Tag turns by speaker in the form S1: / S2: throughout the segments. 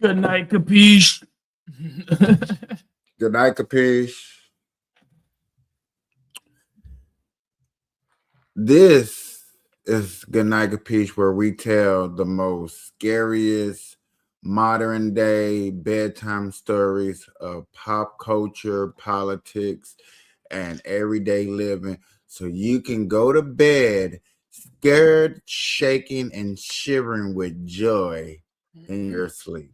S1: Good night, Kapeash.
S2: Good night, Kapeash. This is Good Night, Kapeash, where we tell the most scariest modern day bedtime stories of pop culture, politics, and everyday living, so you can go to bed scared, shaking, and shivering with joy in your sleep.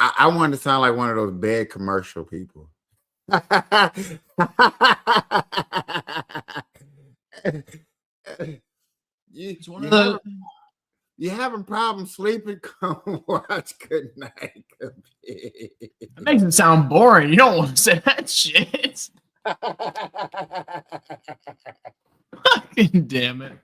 S2: I want to sound like one of those bed commercial people. You having problems sleeping? Come watch Good Night, Kapeash.
S1: It makes it sound boring. You don't want to say that shit. Fucking damn it.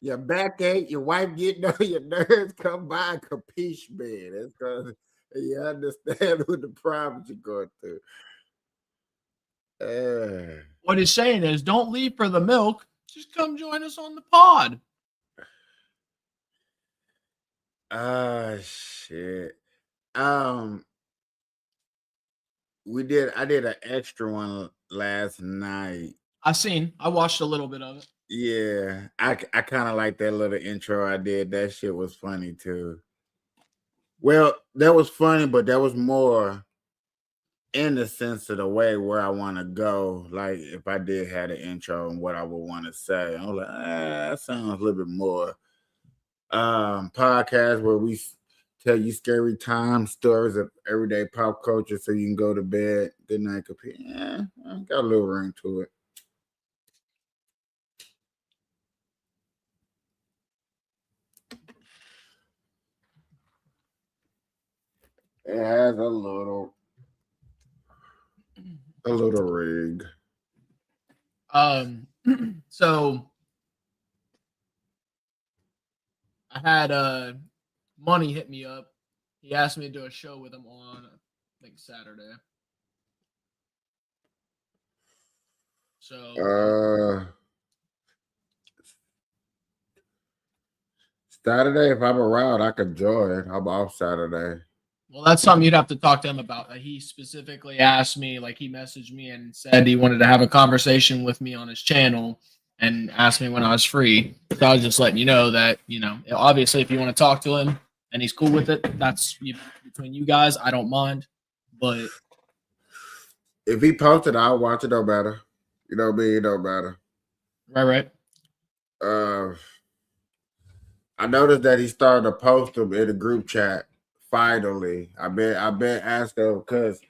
S2: Your backache, your wife getting on your nerves, come by Kapeash bed. That's because you understand what the problems you're going through.
S1: What he's saying is, don't leave for the milk. Just come join us on the pod.
S2: Shit. I did an extra one last night.
S1: I watched a little bit of it.
S2: Yeah, I kind of like that little intro I did. That shit was funny too. Well, that was funny, but that was more in the sense of the way where I want to go. Like if I did have an intro and what I would want to say, I was like, that sounds a little bit more podcast where we tell you scary time stories of everyday pop culture so you can go to bed. Good night, Kapeash. Yeah, got a little ring to it. It has a little rig.
S1: So I had Money hit me up. He asked me to do a show with him on, I think, Saturday. So
S2: Saturday, if I'm around, I could join. I'm off Saturday.
S1: Well, that's something you'd have to talk to him about. He specifically asked me, like he messaged me and said he wanted to have a conversation with me on his channel and asked me when I was free. So I was just letting you know that, obviously if you want to talk to him and he's cool with it, that's between you guys. I don't mind. But
S2: if he posted, I'll watch it. Don't matter. You know me, it don't matter.
S1: Right.
S2: I noticed that he started to post them in the group chat. Finally, I've been asking because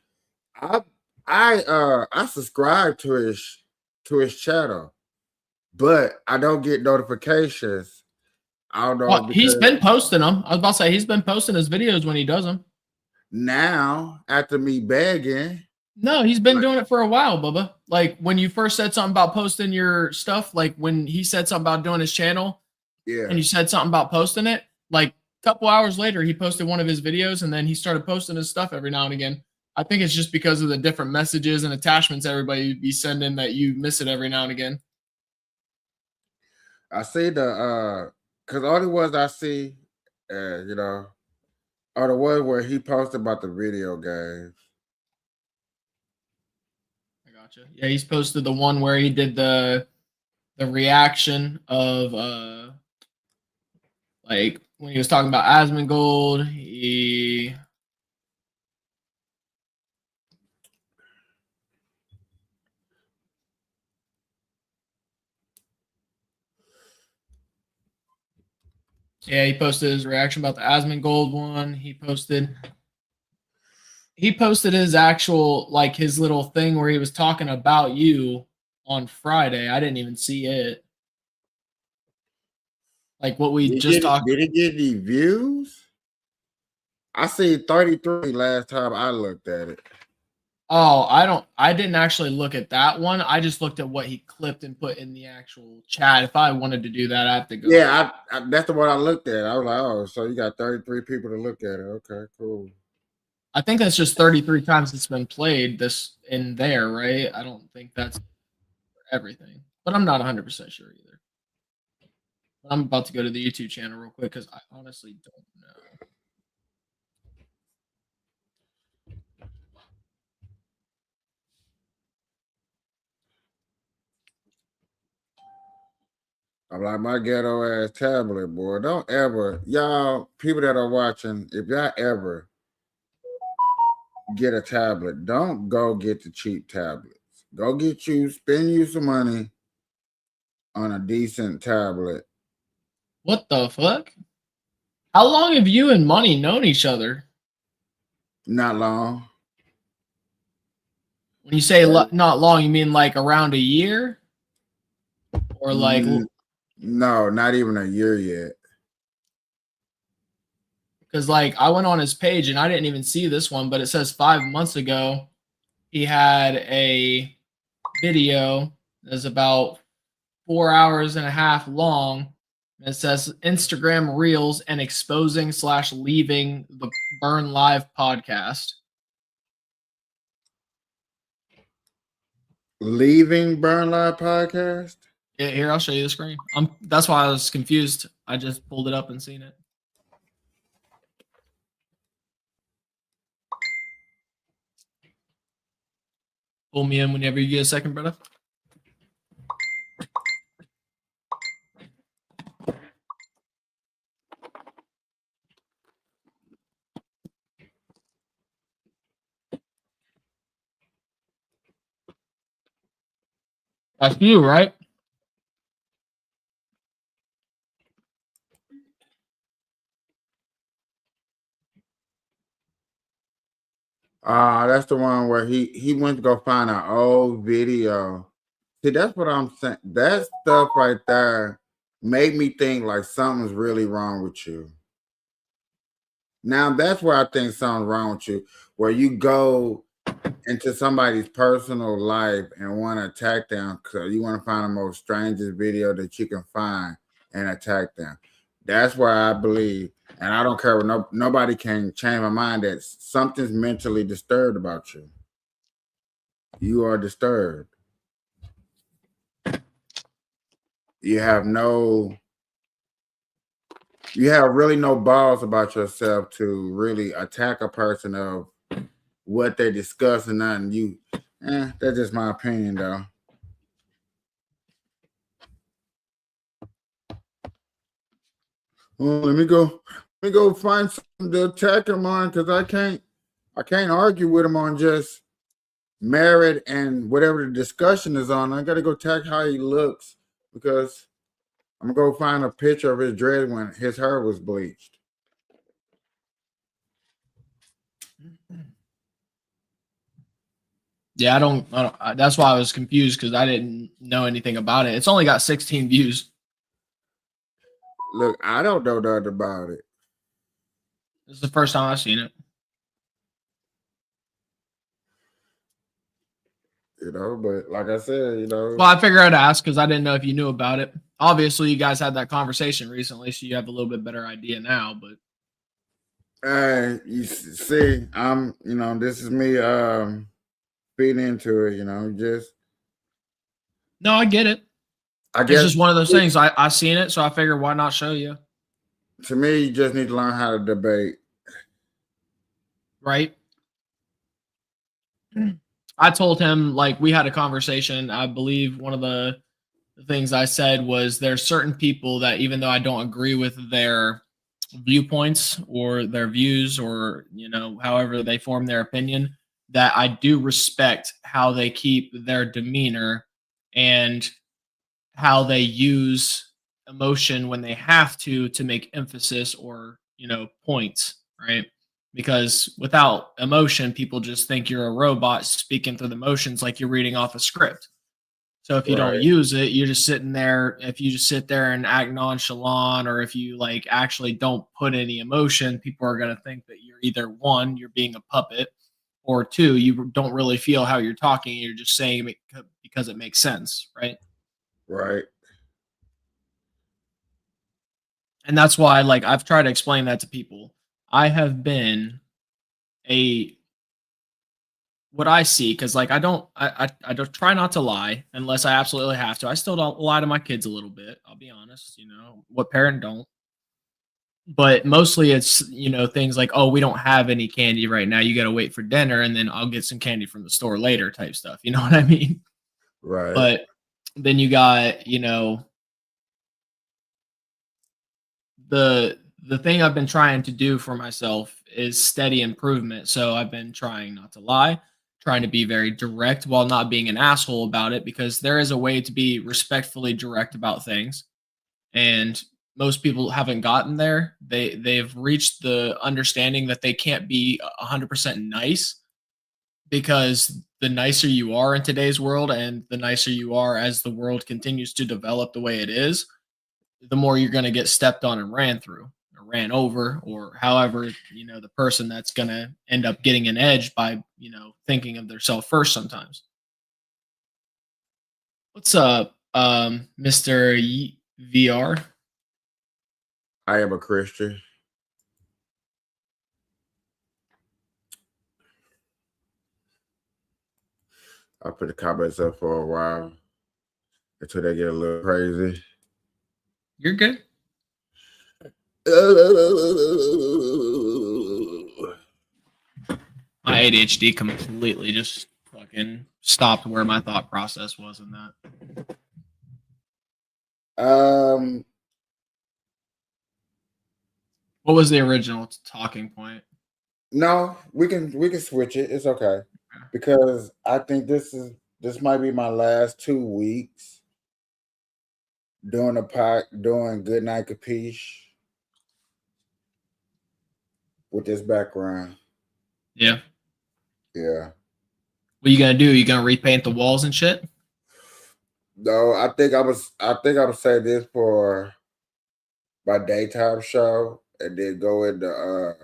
S2: I subscribe to his channel, but I don't get notifications. I don't know.
S1: Well, he's been posting them. I was about to say he's been posting his videos when he does them.
S2: Now, after me begging.
S1: No, he's been doing it for a while, Bubba. Like when you first said something about posting your stuff, like when he said something about doing his channel,
S2: yeah,
S1: and you said something about posting it, like a couple hours later, he posted one of his videos, and then he started posting his stuff every now and again. I think it's just because of the different messages and attachments everybody be sending that you miss it every now and again.
S2: I see the because all the ones I see, are the ones where he posted about the video games.
S1: I gotcha. Yeah, he's posted the one where he did the reaction of like when he was talking about Asmongold, he posted his reaction about the Asmongold one. He posted his actual, like his little thing where he was talking about you on Friday. I didn't even see it. Like what we just talked.
S2: Did it get any views? I see 33 last time I looked at it.
S1: Oh, I didn't actually look at that one. I just looked at what he clipped and put in the actual chat. If I wanted to do that, I have to go.
S2: Yeah, that's the one I looked at. I was like, oh, so you got 33 people to look at it. Okay, cool.
S1: I think that's just 33 times it's been played in there, right? I don't think that's for everything, but I'm not 100% sure either. But I'm about to go to the YouTube channel real quick because I honestly don't know.
S2: I'm like my ghetto ass tablet, boy. Don't ever, y'all, people that are watching, if y'all ever get a tablet, don't go get the cheap tablets. Go get you, spend you some money on a decent tablet.
S1: What the fuck? How long have you and Money known each other?
S2: Not long.
S1: When you say not long, you mean like around a year? Or like,
S2: No, not even a year yet.
S1: because like I went on his page and I didn't even see this one, but it says 5 months ago he had a video that's about 4 hours and a half long. It says Instagram Reels and exposing / leaving the Burn Live podcast.
S2: Leaving Burn Live podcast?
S1: Yeah, here, I'll show you the screen. That's why I was confused. I just pulled it up and seen it. Pull me in whenever you get a second, brother. That's you, right?
S2: That's the one where he went to go find an old video. See, that's what I'm saying. That stuff right there made me think like something's really wrong with you. Now that's where I think something's wrong with you, where you go into somebody's personal life and want to attack them because you want to find the most strangest video that you can find and attack them. That's why I believe, and I don't care what nobody can change my mind, that something's mentally disturbed about you. You are disturbed. You have really no balls about yourself to really attack a person of what they discuss and nothing. That's just my opinion though. Well, let me go find something to attack him on because I can't argue with him on just merit and whatever the discussion is on. I gotta go attack how he looks because I'm gonna go find a picture of his dread when his hair was bleached.
S1: Yeah, I don't that's why I was confused because I didn't know anything about it. It's only got 16 views.
S2: Look, I don't know nothing about it.
S1: This is the first time I've seen it.
S2: But like I said,
S1: Well, I figured I'd ask because I didn't know if you knew about it. Obviously, you guys had that conversation recently, so you have a little bit better idea now. But
S2: you see, this is me feeding into it. Just
S1: no, I get it.
S2: I guess
S1: it's just one of those things. I seen it, so I figured why not show you.
S2: To me, you just need to learn how to debate,
S1: right? I told him, like, we had a conversation. I believe one of the things I said was there's certain people that even though I don't agree with their viewpoints or their views or, however they form their opinion, that I do respect how they keep their demeanor and how they use emotion when they have to make emphasis or, points, right? Because without emotion, people just think you're a robot speaking through the motions like you're reading off a script. So if you don't use it, you're just sitting there. If you just sit there and act nonchalant, or if you like actually don't put any emotion, people are going to think that you're either one, you're being a puppet, or two, you don't really feel how you're talking. You're just saying it because it makes sense, right?
S2: Right.
S1: And that's why, like, I've tried to explain that to people. I have been a what I see, because like I don't try not to lie unless I absolutely have to. I still don't lie to my kids a little bit. I'll be honest. What parent don't? But mostly it's things like, oh, we don't have any candy right now. You got to wait for dinner, and then I'll get some candy from the store later, type stuff. You know what I mean?
S2: Right.
S1: But then you got the thing I've been trying to do for myself is steady improvement. So I've been trying not to lie, trying to be very direct while not being an asshole about it, because there is a way to be respectfully direct about things. And most people haven't gotten there. They've reached the understanding that they can't be 100% nice, because the nicer you are in today's world and the nicer you are as the world continues to develop the way it is, the more you're going to get stepped on and ran through or ran over, or however, the person that's going to end up getting an edge by, thinking of themselves first sometimes. What's up, Mr. VR?
S2: I am a Christian. I put the comments up for a while until they get a little crazy.
S1: You're good. My ADHD completely just fucking stopped where my thought process was in that. What was the original talking point?
S2: No, we can switch it. It's okay. Because I think this might be my last 2 weeks doing doing Good Night Kapeash with this background.
S1: Yeah.
S2: Yeah.
S1: What are you gonna do? You gonna repaint the walls and shit?
S2: No, I think I was say this for my daytime show and then go in the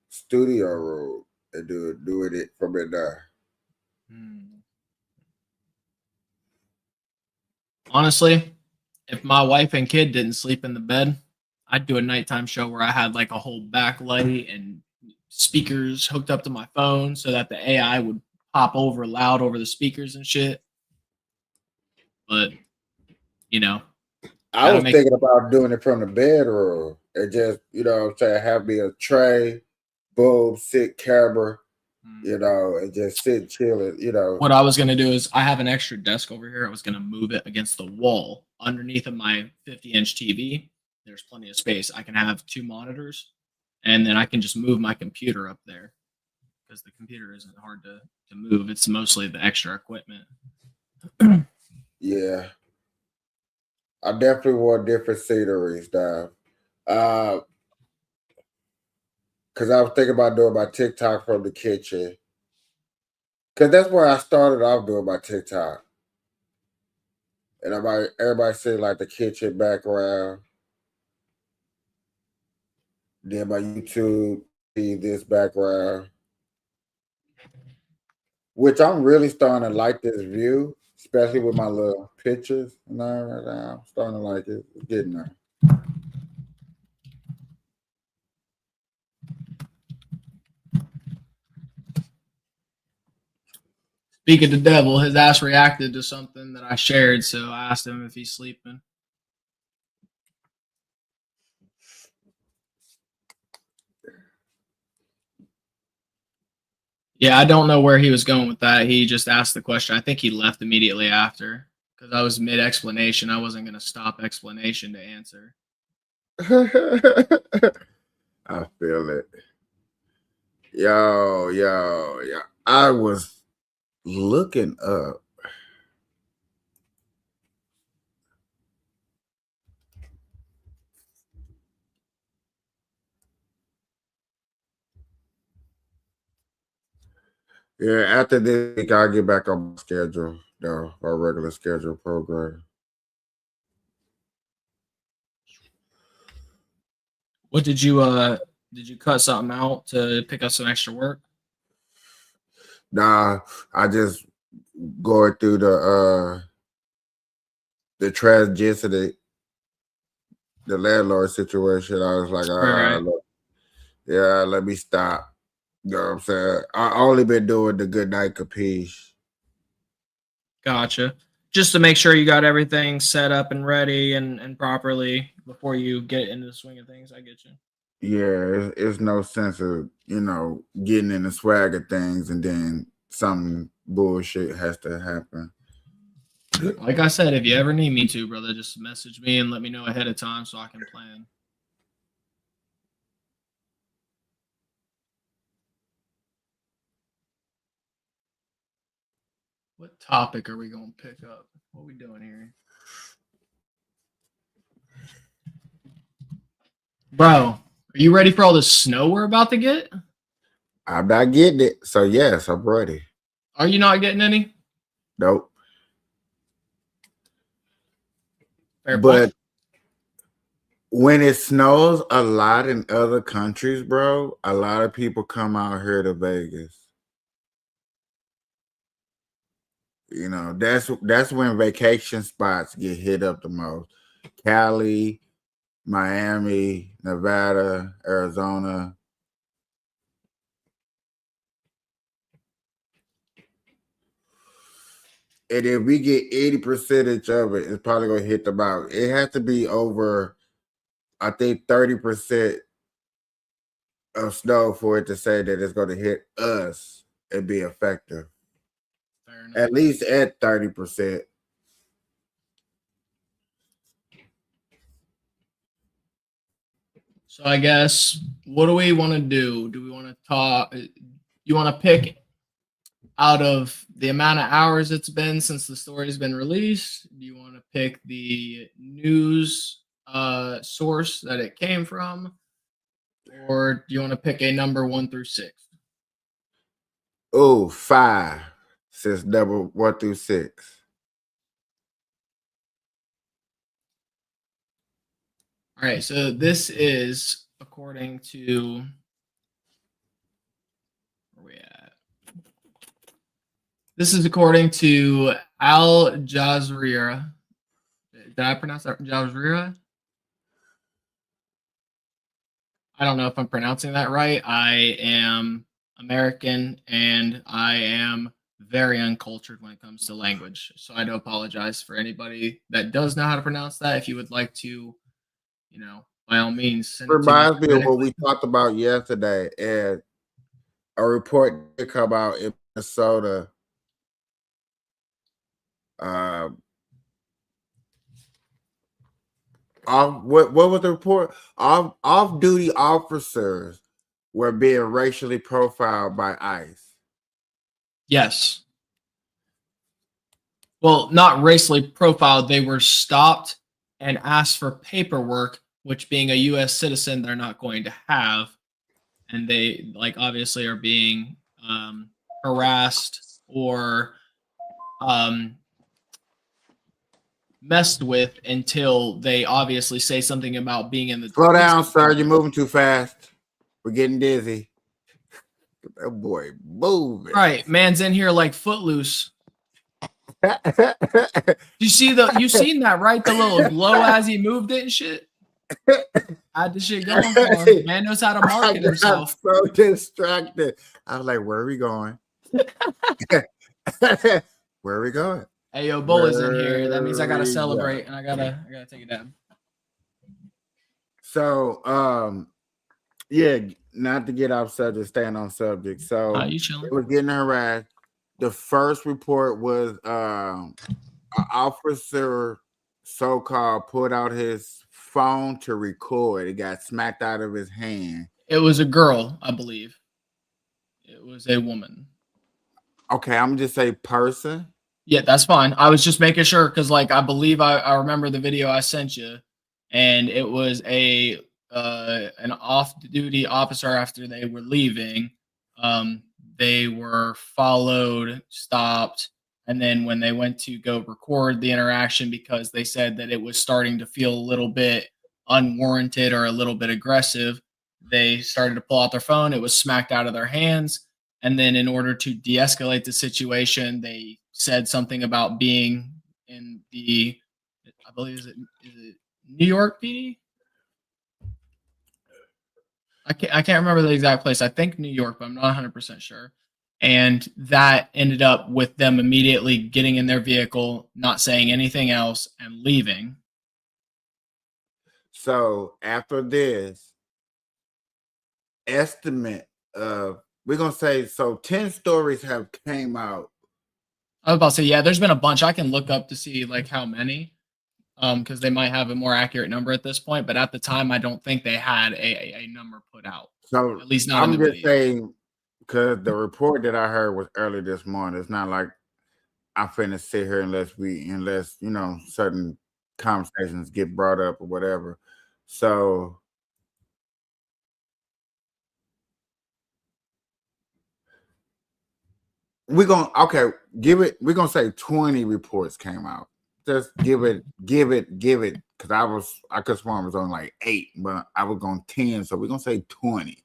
S2: studio room and do it from in there.
S1: Honestly, if my wife and kid didn't sleep in the bed, I'd do a nighttime show where I had like a whole backlight and speakers hooked up to my phone so that the AI would pop over loud over the speakers and shit. But
S2: I was thinking about doing it from the bedroom and just, have me a tray, bulb, sit camera, and just sit chilling,
S1: What I was gonna do is I have an extra desk over here. I was gonna move it against the wall underneath of my 50-inch TV. There's plenty of space. I can have 2 monitors, and then I can just move my computer up there, because the computer isn't hard to move. It's mostly the extra equipment.
S2: Yeah. I definitely want different sceneries now. Because I was thinking about doing my TikTok from the kitchen. Because that's where I started off doing my TikTok. And everybody see like the kitchen background. Then my YouTube see this background. Which I'm really starting to like this view, especially with my little pictures. And I'm starting to like it. It's getting there.
S1: Speak of the devil, his ass reacted to something that I shared, so I asked him if he's sleeping. Yeah, I don't know where he was going with that. He just asked the question. I think he left immediately after, because I was mid explanation. I wasn't going to stop explanation to answer.
S2: I feel it. Yo. I was looking up. Yeah, after this week, I'll get back on my schedule, though, our regular schedule program.
S1: What did you cut something out to pick up some extra work?
S2: Nah, I just going through the tragedy of the landlord situation. I was like,
S1: Right.
S2: yeah, let me stop You know what I'm saying? I only been doing the good night capiche.
S1: Gotcha. Just to make sure you got everything set up and ready and properly before you get into the swing of things. I get you.
S2: Yeah, it's no sense of, getting in the swag of things and then some bullshit has to happen.
S1: Like I said, if you ever need me to, brother, just message me and let me know ahead of time so I can plan. What topic are we going to pick up? What are we doing here? Bro, are you ready for all the snow we're about to get?
S2: I'm not getting it. So, yes, I'm ready.
S1: Are you not getting any?
S2: Nope.
S1: Fair
S2: But
S1: point.
S2: when it snows a lot in other countries, bro, a lot of people come out here to Vegas. That's when vacation spots get hit up the most. Cali, Miami, Nevada, Arizona. And if we get 80% of it, it's probably gonna hit the mouth. It has to be over, I think, 30% of snow for it to say that it's gonna hit us and be effective.
S1: Fair enough.
S2: At least at 30%.
S1: So I guess what do we want to do? Do we want to talk? You want to pick out of the amount of hours it's been since the story's been released? Do you want to pick the news source that it came from? Or do you want to pick a number 1 through 6?
S2: Oh, 5 since number 1 through 6.
S1: All right, so this is according to where we at? This is according to Al Jazeera. Did I pronounce that Jazeera? I don't know if I'm pronouncing that right. I am American and I am very uncultured when it comes to language. So I do apologize for anybody that does know how to pronounce that. If you would like to, by all means, send it to me.
S2: Reminds me of what we talked about yesterday, and a report did come out in Minnesota. What was the report? Off-duty officers were being racially profiled by ICE.
S1: Yes. Well, not racially profiled. They were stopped and asked for paperwork, which being a U.S. citizen, they're not going to have. And they obviously are being harassed or messed with until they obviously say something about being in the
S2: Slow down, sir. You're moving too fast. We're getting dizzy. That boy moving.
S1: Right, man's in here like Footloose. You seen that, right? The little glow as he moved it and shit. Had the shit going for him. Man knows how to market himself.
S2: So distracted. I was like, where are we going? Where are we going?
S1: Hey, yo, Bull is in here. That means I gotta celebrate and I gotta take it down.
S2: So, yeah, not to get off subject, staying on subject. So
S1: You chilling?
S2: it was getting harassed. The first report was an officer, so-called, pulled out his phone to record. It got smacked out of his hand.
S1: It was a girl, I believe. It was a woman.
S2: Okay, I'm gonna just say person.
S1: Yeah, that's fine. I was just making sure because, I believe I remember the video I sent you, and it was an off-duty officer after they were leaving. They were followed, stopped, and then when they went to go record the interaction because they said that it was starting to feel a little bit unwarranted or a little bit aggressive, they started to pull out their phone. It was smacked out of their hands. And then in order to de-escalate the situation, they said something about being in I believe, is it New York PD? I can't remember the exact place. I think New York, but I'm not 100% sure. And that ended up with them immediately getting in their vehicle, not saying anything else, and leaving.
S2: So after this estimate of, we're gonna say, so 10 stories have came out.
S1: I was about to say, yeah, there's been a bunch. I can look up to see like how many, because they might have a more accurate number at this point. But at the time, I don't think they had a number put out,
S2: So
S1: at least not in
S2: I'm
S1: the
S2: just
S1: video.
S2: saying, because the report that I heard was early this morning. It's not like I'm finna sit here unless certain conversations get brought up or whatever. So we're gonna say 20 reports came out. Just give it, because I could swear it was on like 8, but I was going 10, so we're gonna say 20.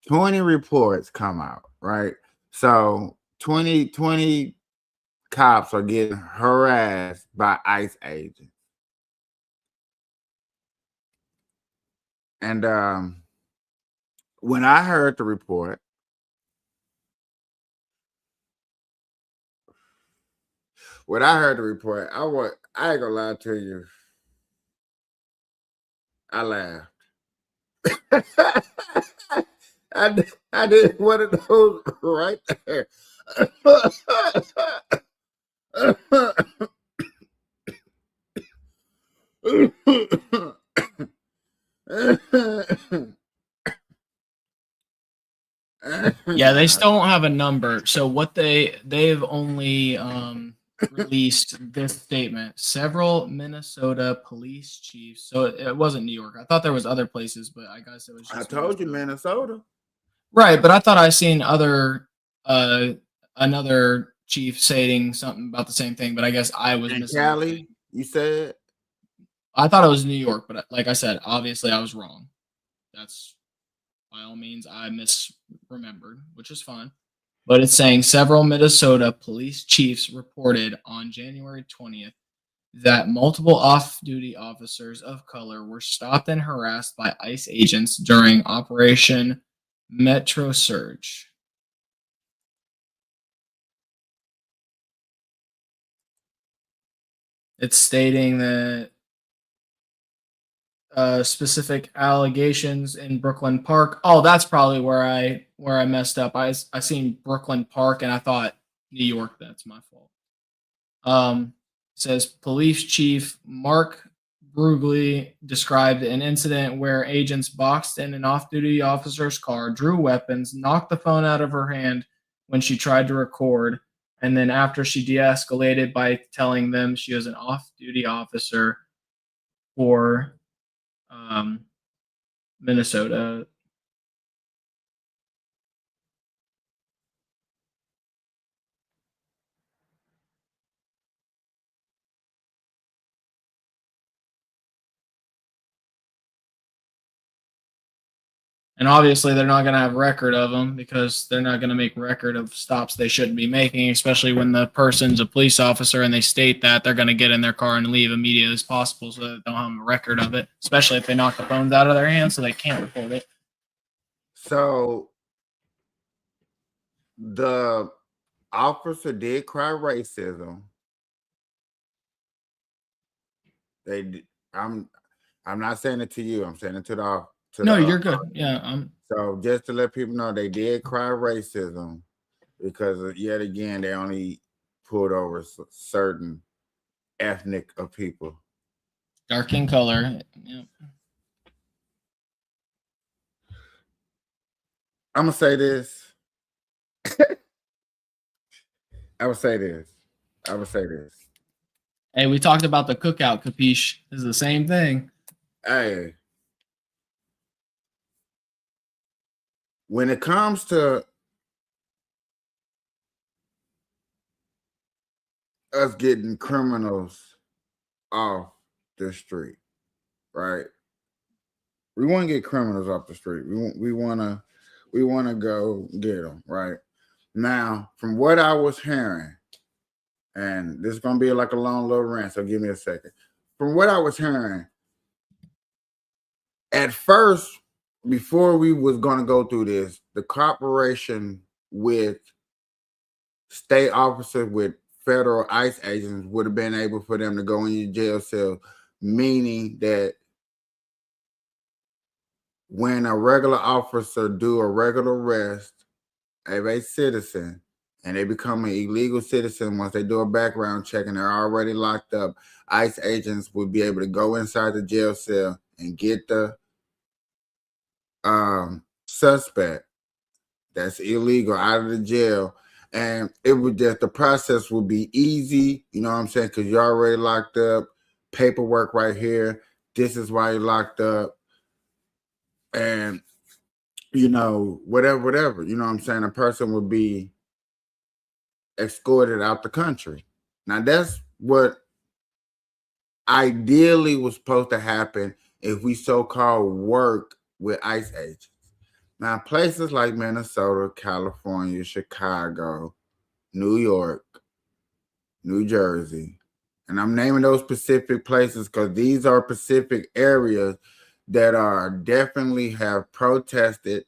S2: 20 reports come out, right? So 20 cops are getting harassed by ICE agents. And when I heard the report, I ain't gonna lie to you, I laughed. I did one of those right there.
S1: Yeah, they still don't have a number. So what they've only released this statement. Several Minnesota police chiefs. So it wasn't New York. I thought there was other places, but I guess it was
S2: I
S1: just
S2: told you Minnesota.
S1: Right, but I thought I seen another chief saying something about the same thing, but I guess I was
S2: And
S1: missing the thing.
S2: Cali, you said?
S1: I thought it was New York, but like I said, obviously I was wrong. That's by all means I misremembered, which is fine. But it's saying several Minnesota police chiefs reported on January 20th that multiple off-duty officers of color were stopped and harassed by ICE agents during Operation Metro Surge. It's stating that specific allegations in Brooklyn Park. Oh, that's probably where I messed up. I seen Brooklyn Park and I thought New York. That's my fault. Says police chief Mark Brugli described an incident where agents boxed in an off-duty officer's car, drew weapons, knocked the phone out of her hand when she tried to record, and then after she de-escalated by telling them she was an off-duty officer for Minnesota. And obviously, they're not going to have record of them because they're not going to make record of stops they shouldn't be making, especially when the person's a police officer and they state that they're going to get in their car and leave immediately as possible so that they don't have a record of it, especially if they knock the phones out of their hands so they can't report it.
S2: So the officer did cry racism. I'm not saying it to you. I'm saying it to the
S1: No, you're good. Yeah.
S2: So just to let people know, they did cry racism because yet again they only pulled over certain ethnic of people.
S1: Dark in color. Yeah.
S2: I'm gonna say this. I would say this.
S1: Hey, we talked about the cookout. Kapeash is the same thing.
S2: Hey, when it comes to us getting criminals off the street, right? We want to get criminals off the street. We want to go get them, right? Now, from what I was hearing, and this is gonna be like a long little rant, so give me a second. From what I was hearing, at first, before we was going to go through this, the cooperation with state officers with federal ICE agents would have been able for them to go in your jail cell, meaning that when a regular officer do a regular arrest of a citizen and they become an illegal citizen, once they do a background check and they're already locked up, ICE agents would be able to go inside the jail cell and get the suspect that's illegal out of the jail. And it would just, the process would be easy, you know what I'm saying? Because you're already locked up, paperwork right here. This is why you're locked up. And, you know, whatever, you know what I'm saying? A person would be escorted out the country. Now, that's what ideally was supposed to happen if we so-called work with ICE agents. Now, places like Minnesota, California, Chicago, New York, New Jersey, and I'm naming those specific places because these are specific areas that are definitely have protested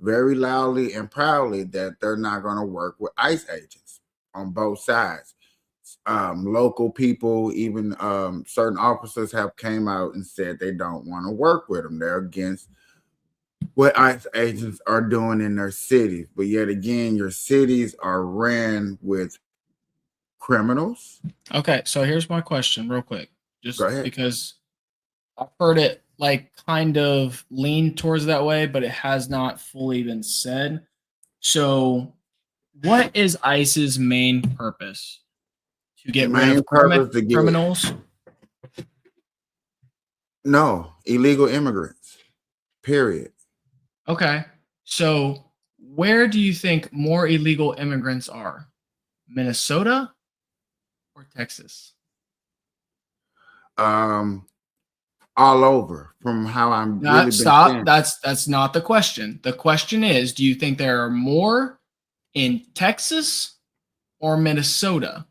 S2: very loudly and proudly that they're not going to work with ICE agents on both sides. Local people, even certain officers have came out and said they don't want to work with them. They're against what ICE agents are doing in their cities. But yet again, your cities are ran with criminals.
S1: Okay, so here's my question, real quick,
S2: Go
S1: just
S2: ahead.
S1: because I've heard it like kind of lean towards that way, but it has not fully been said. So, what is ICE's main purpose? To get rid
S2: Main
S1: of
S2: purpose to get
S1: criminals?
S2: no illegal immigrants. Period.
S1: Okay, so where do you think more illegal immigrants are? Minnesota or Texas?
S2: All over from how I'm really been
S1: Stop.
S2: saying.
S1: That's not the question. The question is, do you think there are more in Texas or Minnesota?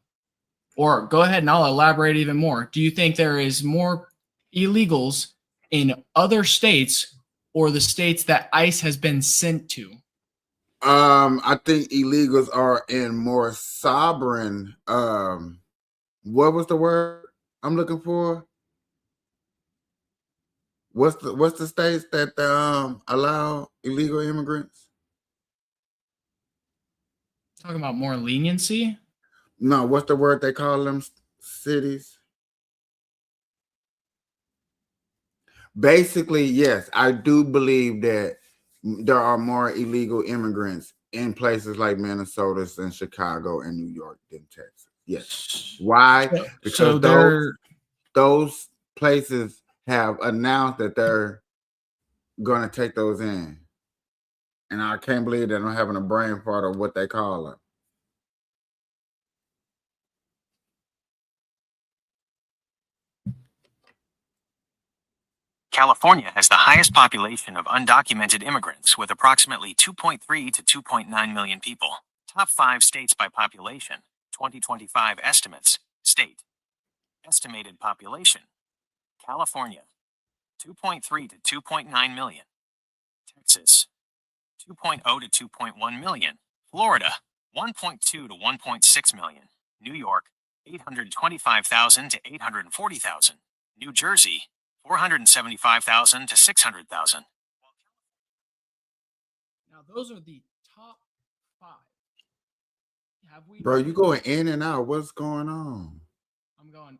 S1: Or go ahead and I'll elaborate even more. Do you think there is more illegals in other states or the states that ICE has been sent to?
S2: I think illegals are in more sovereign. What was the word I'm looking for? What's the states that allow illegal immigrants?
S1: Talking about more leniency?
S2: No, what's the word they call them cities? Basically, yes, I do believe that there are more illegal immigrants in places like Minnesota and Chicago and New York than Texas. Yes. Why? Because those places have announced that they're going to take those in. And I can't believe that I'm having a brain fart of what they call it.
S3: California has the highest population of undocumented immigrants with approximately 2.3 to 2.9 million people. Top 5 states by population, 2025 estimates, state. Estimated population, California, 2.3 to 2.9 million. Texas, 2.0 to 2.1 million. Florida, 1.2 to 1.6 million. New York, 825,000 to 840,000. New Jersey, 475,000 to 600,000.
S1: Now, those are the top 5. Have we?
S2: Bro, you going in and out. What's going on?
S1: I'm going.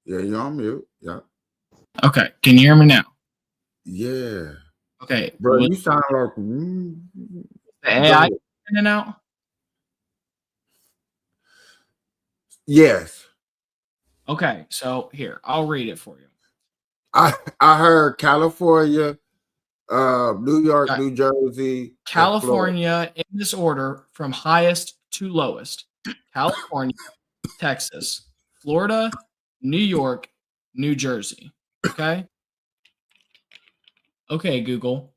S2: Yeah, you're on mute. Yeah.
S1: Okay, can you hear me now?
S2: Yeah.
S1: Okay,
S2: Bro, you sound like
S1: the AI in and out?
S2: Yes.
S1: Okay, so here, I'll read it for you.
S2: I heard California, New York, New Jersey,
S1: California in this order from highest to lowest. California, Texas, Florida, New York, New Jersey. Okay? Okay, Google.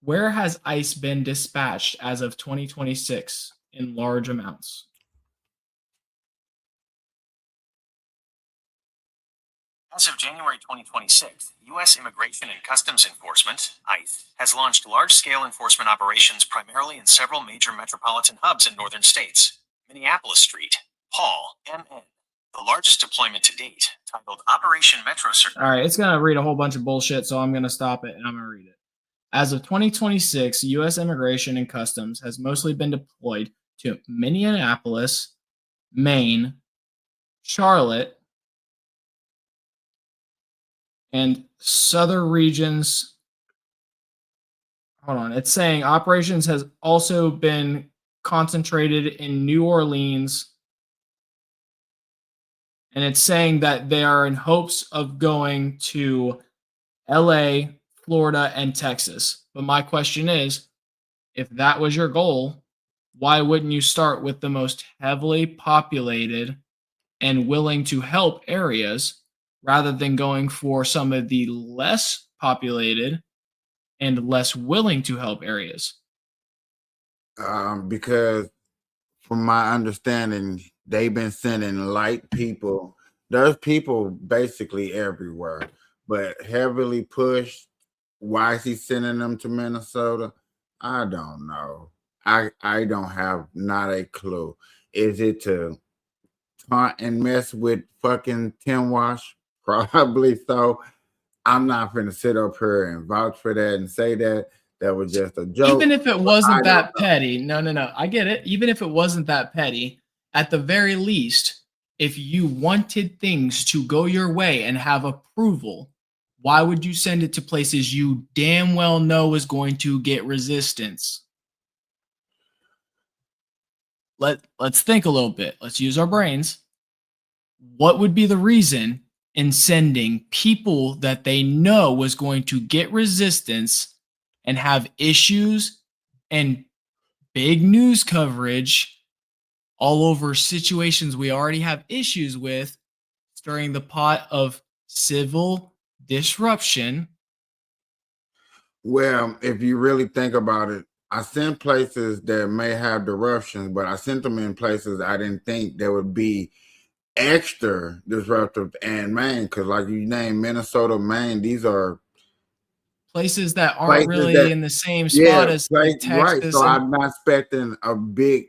S1: Where has ICE been dispatched as of 2026 in large amounts?
S3: As of January 2026, U.S. Immigration and Customs Enforcement, ICE, has launched large-scale enforcement operations primarily in several major metropolitan hubs in northern states. Minneapolis Street, Paul, MN, the largest deployment to date, titled Operation Metro Circuit.
S1: All right, it's going to read a whole bunch of bullshit, so I'm going to stop it and I'm going to read it. As of 2026, U.S. Immigration and Customs has mostly been deployed to Minneapolis, Maine, Charlotte, and southern regions. Hold on. It's saying operations has also been concentrated in New Orleans. And it's saying that they are in hopes of going to LA, Florida, and Texas. But my question is, if that was your goal, why wouldn't you start with the most heavily populated and willing to help areas rather than going for some of the less populated and less willing to help areas?
S2: Because from my understanding, they've been sending light people. There's people basically everywhere, but heavily pushed. Why is he sending them to Minnesota? I don't know. I don't have not a clue. Is it to taunt and mess with fucking Tim Wash? Probably so. I'm not going to sit up here and vouch for that and say that. That was just a joke.
S1: Even if it wasn't that petty, no, I get it. Even if it wasn't that petty, at the very least, if you wanted things to go your way and have approval, why would you send it to places you damn well know is going to get resistance? Let's think a little bit. Let's use our brains. What would be the reason in sending people that they know was going to get resistance and have issues and big news coverage all over situations we already have issues with, stirring the pot of civil disruption?
S2: Well, if you really think about it, I sent places that may have disruptions, but I sent them in places I didn't think there would be extra disruptive. And Maine, because like you named Minnesota, Maine, these are
S1: places that aren't really in the same spot as Texas.
S2: Right. So I'm not expecting a big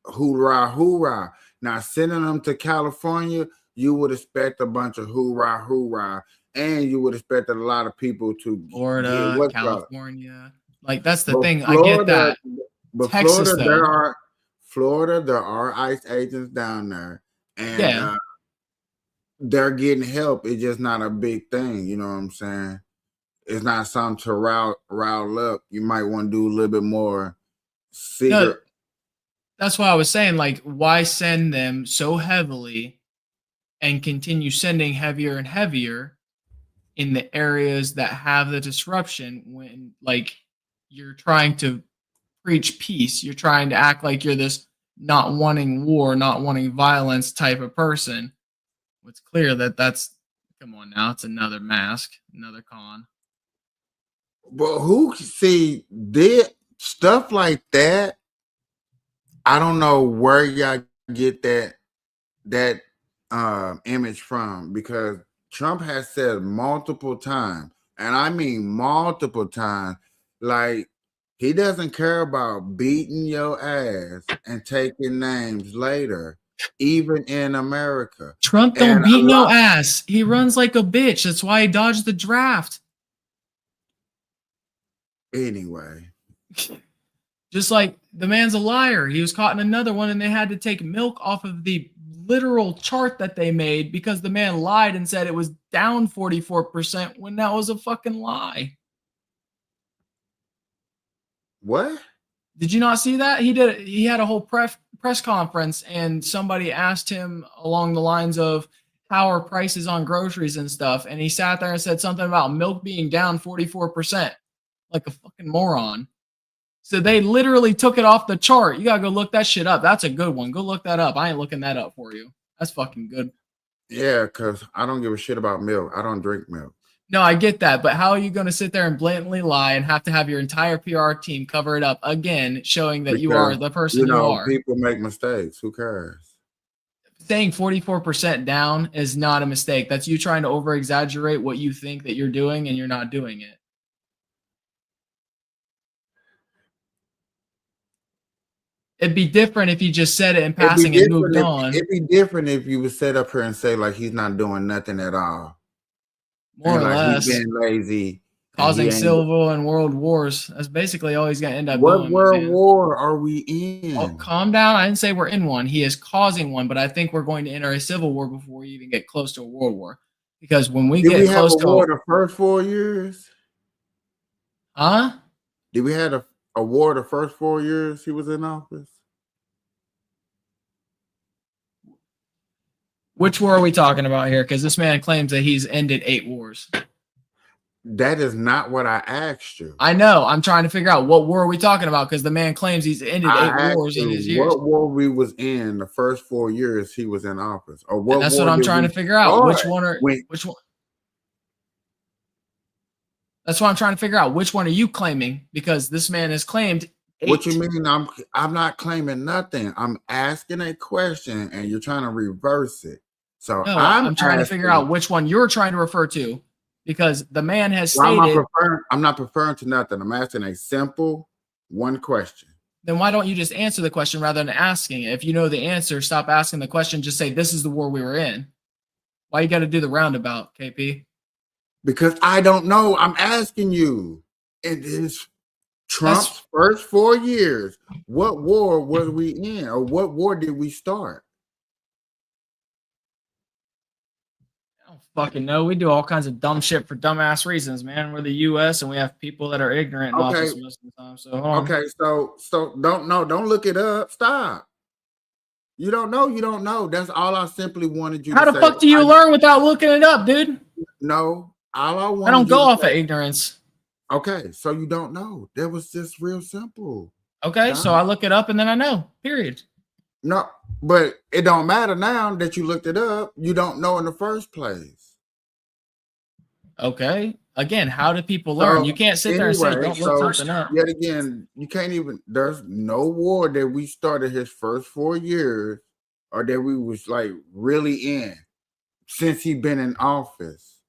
S2: hoorah. Now, sending them to California, you would expect a bunch of hoorah. And you would expect a lot of people to
S1: Florida, California. Like, that's the thing.
S2: Florida,
S1: I get that.
S2: But
S1: Texas,
S2: Florida, there are ICE agents down there. And they're getting help. It's just not a big thing. You know what I'm saying? It's not something to rile up. You might want to do a little bit more secret.
S1: No, that's why I was saying, like, why send them so heavily and continue sending heavier and heavier in the areas that have the disruption when, like, you're trying to preach peace. You're trying to act like you're this not wanting war, not wanting violence type of person. It's clear that that's, come on now, it's another mask, another con.
S2: But who did stuff like that? I don't know where y'all get that image from, because Trump has said multiple times, and I mean multiple times, like he doesn't care about beating your ass and taking names later, even in America.
S1: Trump don't beat no ass. He runs like a bitch. That's why he dodged the draft.
S2: Anyway,
S1: just like the man's a liar. He was caught in another one, and they had to take milk off of the literal chart that they made because the man lied and said it was down 44% when that was a fucking lie.
S2: What?
S1: Did you not see that? He had a whole press conference, and somebody asked him along the lines of how are prices on groceries and stuff, and he sat there and said something about milk being down 44%. Like a fucking moron. So they literally took it off the chart. You gotta go look that shit up. That's a good one. Go look that up. I ain't looking that up for you. That's fucking good.
S2: Yeah, because I don't give a shit about milk. I don't drink milk.
S1: No, I get that. But how are you going to sit there and blatantly lie and have to have your entire PR team cover it up again, showing that you are the person you are?
S2: People make mistakes. Who cares?
S1: saying 44% down is not a mistake. That's you trying to over exaggerate what you think that you're doing and you're not doing it. It'd be different if you just said it in passing and moved on.
S2: It'd be different if you would set up here and say like he's not doing nothing at all.
S1: More
S2: and
S1: or
S2: like
S1: less.
S2: he's being lazy.
S1: Causing civil and world wars. That's basically all he's going to end up
S2: doing.
S1: doing.
S2: What world war are we in?
S1: Oh, calm down. I didn't say we're in one. He is causing one, but I think we're going to enter a civil war before we even get close to a world war. Because when we get close to
S2: war the first 4 years?
S1: Huh?
S2: Did we have a war the first 4 years he was in office?
S1: Which war are we talking about here? Because this man claims that he's ended 8 wars.
S2: That is not what I asked you.
S1: I know. I'm trying to figure out what war are we talking about because the man claims he's ended 8 wars in his years.
S2: What war we was in the first 4 years he was in office, or what?
S1: And that's what I'm trying to figure out. Which one? That's what I'm trying to figure out. Which one are you claiming? Because this man has claimed 8.
S2: What you mean? I'm not claiming nothing. I'm asking a question, and you're trying to reverse it. So
S1: no, I'm trying to figure out which one you're trying to refer to. Because the man has stated...
S2: I'm not referring to nothing. I'm asking a simple one question.
S1: Then why don't you just answer the question rather than asking it? If you know the answer, stop asking the question. Just say, this is the war we were in. Why you got to do the roundabout, KP?
S2: Because I don't know. I'm asking you. It is Trump's first 4 years. What war was we in? Or what war did we start?
S1: Fucking no, we do all kinds of dumb shit for dumbass reasons, man. We're the U.S. and we have people that are ignorant in office most of the time. So
S2: okay, so don't look it up. Stop. You don't know. You don't know. That's all I simply wanted you.
S1: How the fuck do you learn without looking it up, dude?
S2: No, all I want.
S1: I don't go off of ignorance.
S2: Okay, so you don't know. That was just real simple.
S1: Okay, so I look it up and then I know. Period.
S2: No, but it don't matter now that you looked it up. You don't know in the first place.
S1: Okay. Again, how do people learn? You can't sit there and say, don't look something up.
S2: Yet again, you can't even, there's no war that we started his first 4 years or that we was like really in since he been in office.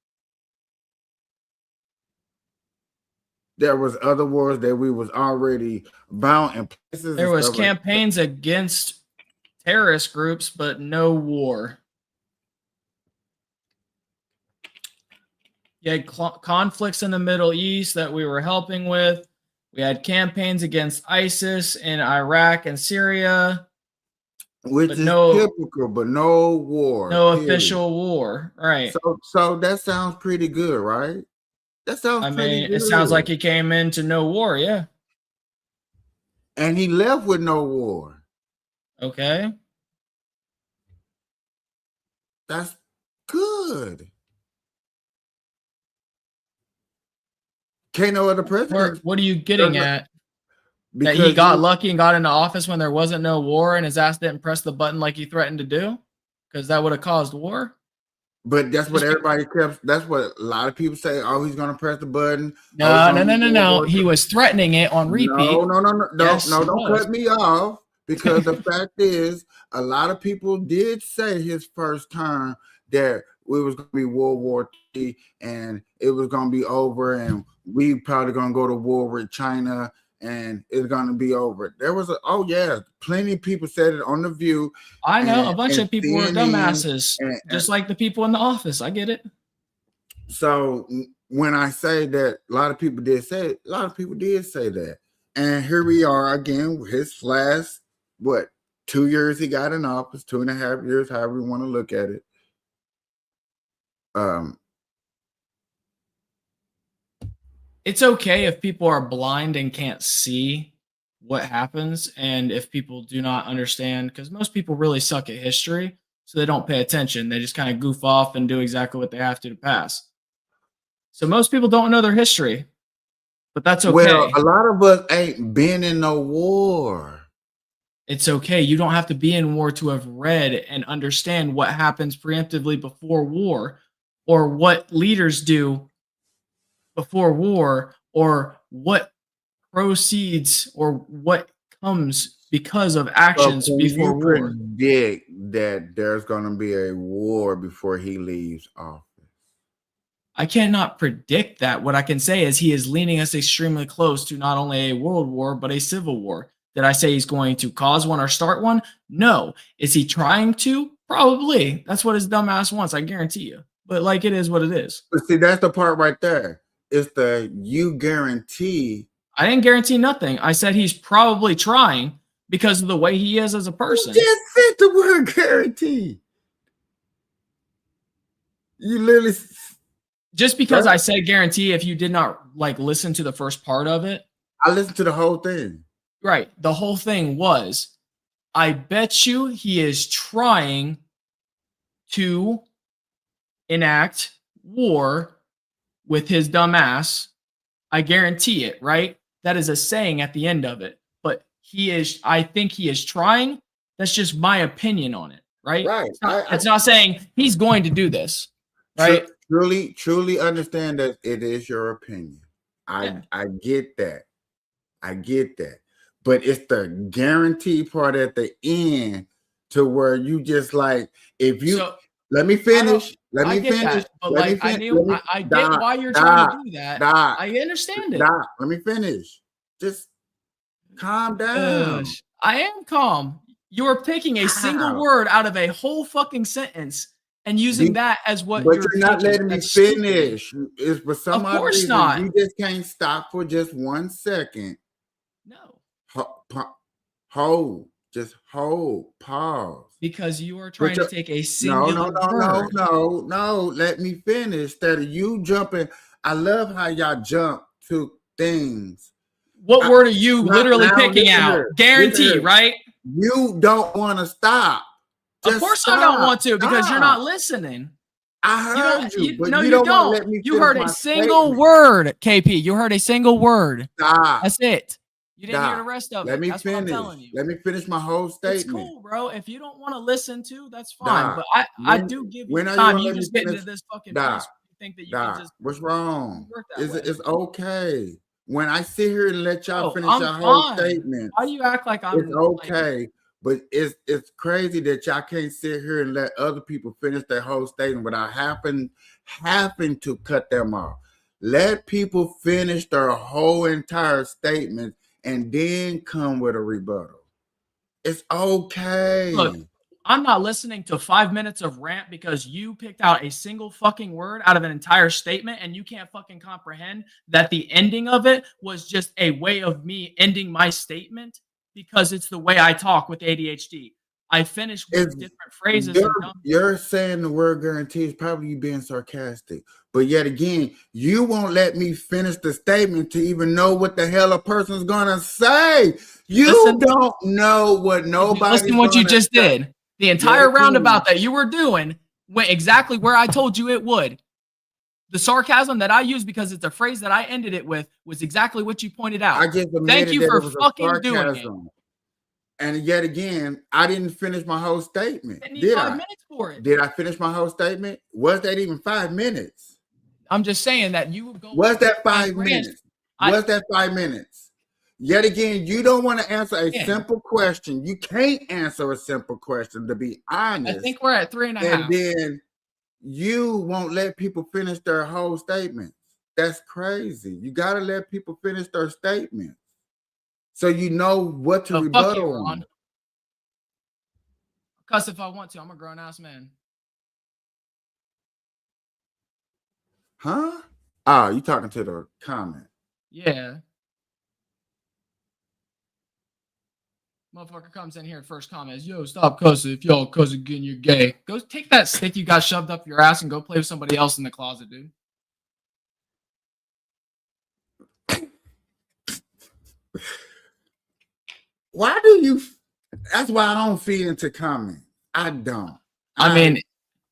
S2: There was other wars that we was already bound in places.
S1: There was campaigns against terrorist groups, but no war. You had conflicts in the Middle East that we were helping with. We had campaigns against ISIS in Iraq and Syria.
S2: Which is typical, but no war.
S1: No official war. Right.
S2: So that sounds pretty good, right? That sounds pretty good.
S1: It sounds like he came into no war, yeah.
S2: And he left with no war.
S1: Okay.
S2: That's good. Can't no other president.
S1: What are you getting at? That he got lucky and got into office when there wasn't no war and his ass didn't press the button like he threatened to do? Because that would have caused war?
S2: But that's what everybody kept. That's what a lot of people say. Oh, he's going to press the button.
S1: No. He was threatening it on repeat.
S2: No. Yes, don't cut me off. Because the fact is, a lot of people did say his first term that it was going to be World War III and it was going to be over and we probably going to go to war with China and it's going to be over. There was plenty of people said it on The View.
S1: I know a bunch of people were dumbasses, just like the people in the office. I get it.
S2: So when I say that a lot of people did say it, a lot of people did say that. And here we are again, his last, 2 years he got in office, 2.5 years, however you want to look at it.
S1: It's okay if people are blind and can't see what happens, and if people do not understand, because most people really suck at history, so they don't pay attention. They just kind of goof off and do exactly what they have to pass. So most people don't know their history, but that's okay.
S2: Well, a lot of us ain't been in no war.
S1: It's okay. You don't have to be in war to have read and understand what happens preemptively before war, or what leaders do before war, or what proceeds or what comes because of
S2: So
S1: actions
S2: can
S1: before
S2: you
S1: war.
S2: predict that there's going to be a war before he leaves office?
S1: I cannot predict that. What I can say is he is leaning us extremely close to not only a world war, but a civil war. Did I say he's going to cause one or start one? No. Is he trying to? Probably. That's what his dumb ass wants, I guarantee you. But like, it is what it is.
S2: But see, that's the part right there. It's the you guarantee.
S1: I didn't guarantee nothing. I said he's probably trying because of the way he is as a
S2: You
S1: person.
S2: just said the word guarantee. You literally.
S1: Just because I said guarantee, if you did not like listen to the first part of it,
S2: I listened to the whole thing.
S1: right? The whole thing was, I bet you he is trying to enact war with his dumb ass. I guarantee it, right? That is a saying at the end of it. But I think he is trying. That's just my opinion on it, right?
S2: Right.
S1: It's not saying he's going to do this, right?
S2: Truly understand that it is your opinion. I get that. I get that. But it's the guarantee part at the end to where you just like, if you let me finish. Let me finish.
S1: That, but
S2: let
S1: like,
S2: me finish.
S1: I get why you're trying to do that. I understand it.
S2: Let me finish. Just calm down.
S1: I am calm. You're picking a single word out of a whole fucking sentence and using that as what
S2: but you're not letting me finish. It's for some
S1: odd reason
S2: not. You just can't stop for just 1 second.
S1: No.
S2: Hold. Just hold. Pause.
S1: Because you are trying to take a singular word.
S2: No. Let me finish. Instead of you jumping. I love how y'all jump to things.
S1: What word are you literally picking out? Guarantee, right?
S2: You don't want to stop.
S1: Of course I don't want to because you're not listening.
S2: I heard you, but
S1: no,
S2: you
S1: don't.
S2: Want to let me
S1: you heard a single word, KP. You heard a single word.
S2: Stop.
S1: That's it. You didn't hear the rest of
S2: let
S1: it.
S2: Me
S1: that's
S2: finish.
S1: What I'm telling you.
S2: Let me finish my whole statement.
S1: It's cool, bro. If you don't want to listen to, that's fine. But I do give you time. You just get into this fucking place. You think that you can just.
S2: What's wrong? It's okay. When I sit here and let y'all finish your whole statement.
S1: Why do you act like I'm?
S2: It's okay. But it's crazy that y'all can't sit here and let other people finish their whole statement without having to cut them off. Let people finish their whole entire statement and then come with a rebuttal. It's okay.
S1: Look, I'm not listening to 5 minutes of rant because you picked out a single fucking word out of an entire statement and you can't fucking comprehend that the ending of it was just a way of me ending my statement. Because it's the way I talk with ADHD. I finish with different phrases.
S2: You're saying the word guarantee is probably you being sarcastic. But yet again, you won't let me finish the statement to even know what the hell a person's going to say. You don't know what nobody's
S1: Listen what you just did. The entire roundabout that you were doing went exactly where I told you it would. The sarcasm that I used because it's a phrase that I ended it with was exactly what you pointed out.
S2: I just
S1: Thank you for fucking doing it.
S2: And yet again, I didn't finish my whole statement.
S1: Did 5 minutes for it.
S2: Did I finish my whole statement? Was that even 5 minutes?
S1: I'm just saying that you would go.
S2: Was that 5 minutes? Was that 5 minutes? Yet again, you don't want to answer a simple question. You can't answer a simple question, to be honest.
S1: I think we're at 3.5.
S2: And then you won't let people finish their whole statements. That's crazy. You got to let people finish their statements so you know what to rebuttal on.
S1: Cuss if I want to. I'm a grown ass man.
S2: Huh? Ah, you talking to the comment?
S1: Yeah. Motherfucker comes in here, first comment is, yo, stop cussing. If y'all cuss again, you're gay. Go take that stick you got shoved up your ass and go play with somebody else in the closet, dude.
S2: Why do you? That's why I don't feed into comment. I don't.
S1: I mean,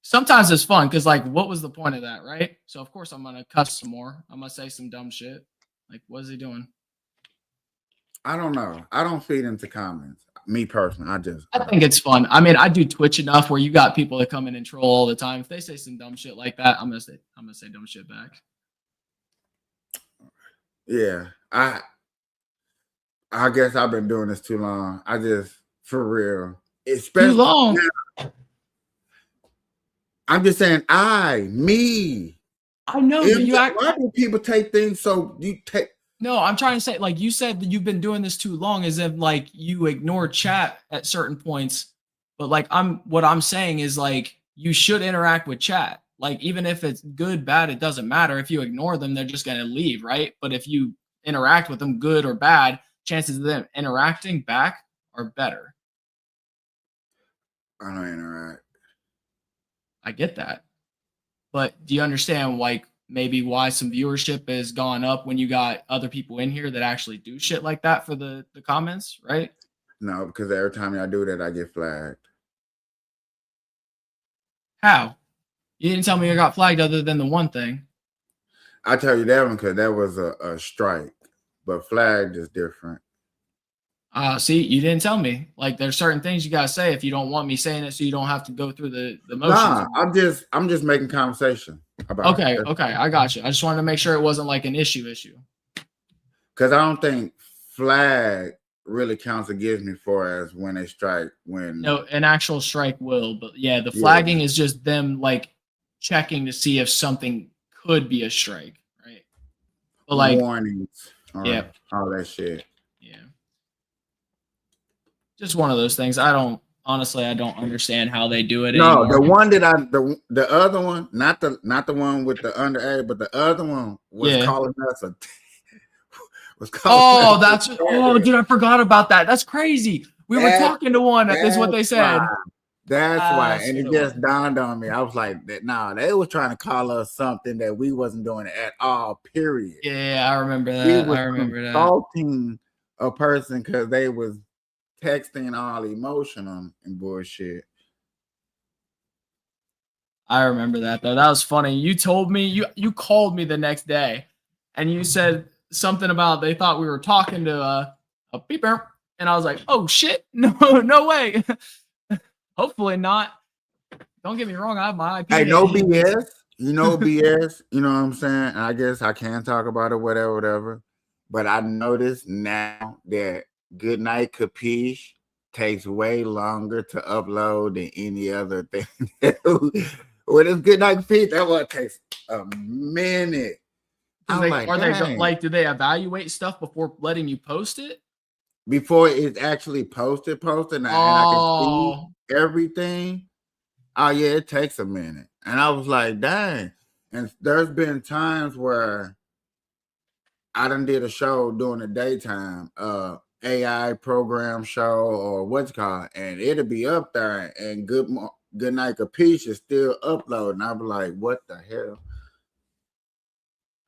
S1: sometimes it's fun because, like, what was the point of that, right? So, of course, I'm going to cuss some more. I'm going to say some dumb shit. Like, what is he doing?
S2: I don't know. I don't feed into comments. Me personally,
S1: I think it's fun. I mean, I do Twitch enough where you got people that come in and troll all the time. If they say some dumb shit like that, I'm gonna say dumb shit back.
S2: Yeah, I guess I've been doing this too long. I just, for real,
S1: Too
S2: especially
S1: long.
S2: I'm just saying, me.
S1: I know, but you act.
S2: Why do people take things so you take?
S1: No, I'm trying to say, like you said, that you've been doing this too long, as if like you ignore chat at certain points. But like what I'm saying is like you should interact with chat. Like even if it's good, bad, it doesn't matter. If you ignore them, they're just gonna leave, right? But if you interact with them, good or bad, chances of them interacting back are better.
S2: I don't interact.
S1: I get that. But do you understand like maybe why some viewership has gone up when you got other people in here that actually do shit like that for the comments, right?
S2: No, because every time I do that, I get flagged.
S1: How? You didn't tell me you got flagged other than the one thing.
S2: I tell you that one because that was a strike, but flagged is different.
S1: See, you didn't tell me. Like there's certain things you gotta say if you don't want me saying it so you don't have to go through the motions.
S2: Nah, I'm just making conversation about
S1: Okay,
S2: it.
S1: okay, I got you. I just wanted to make sure it wasn't like an issue.
S2: Because I don't think flag really counts against me for as when they strike. When
S1: No, an actual strike will, but yeah, the flagging is just them like checking to see if something could be a strike, right? But like
S2: warnings,
S1: yeah,
S2: all that shit.
S1: yeah, just one of those things. I don't understand how they do it
S2: No,
S1: anymore.
S2: the one that the other one, not the one with the underage, but the other one was calling us a.
S1: Dude, I forgot about that. That's crazy. We were talking to one. That's what they said.
S2: That's why, and it just dawned on me. I was like, "That nah, they was trying to call us something that we wasn't doing at all." Period.
S1: Yeah, I remember that.
S2: We was insulting a person because they was texting all emotional and bullshit.
S1: I remember that though. That was funny. You told me you called me the next day, and you said something about they thought we were talking to a beeper, and I was like, "Oh shit, no way." Hopefully not. Don't get me wrong. I have my IP.
S2: Hey, no BS. BS. You know what I'm saying? I guess I can talk about it, whatever. But I noticed now that Goodnight Kapeash takes way longer to upload than any other thing. When it's Goodnight Kapeash, that one takes a minute.
S1: Do they evaluate stuff before letting you post it?
S2: Before it's actually posted, and I can see everything. Oh yeah, it takes a minute. And I was like, dang. And there's been times where I done did a show during the daytime, AI program show or what's called, and it'll be up there and Goodnight Kapeash is still uploading. I'll be like, what the hell?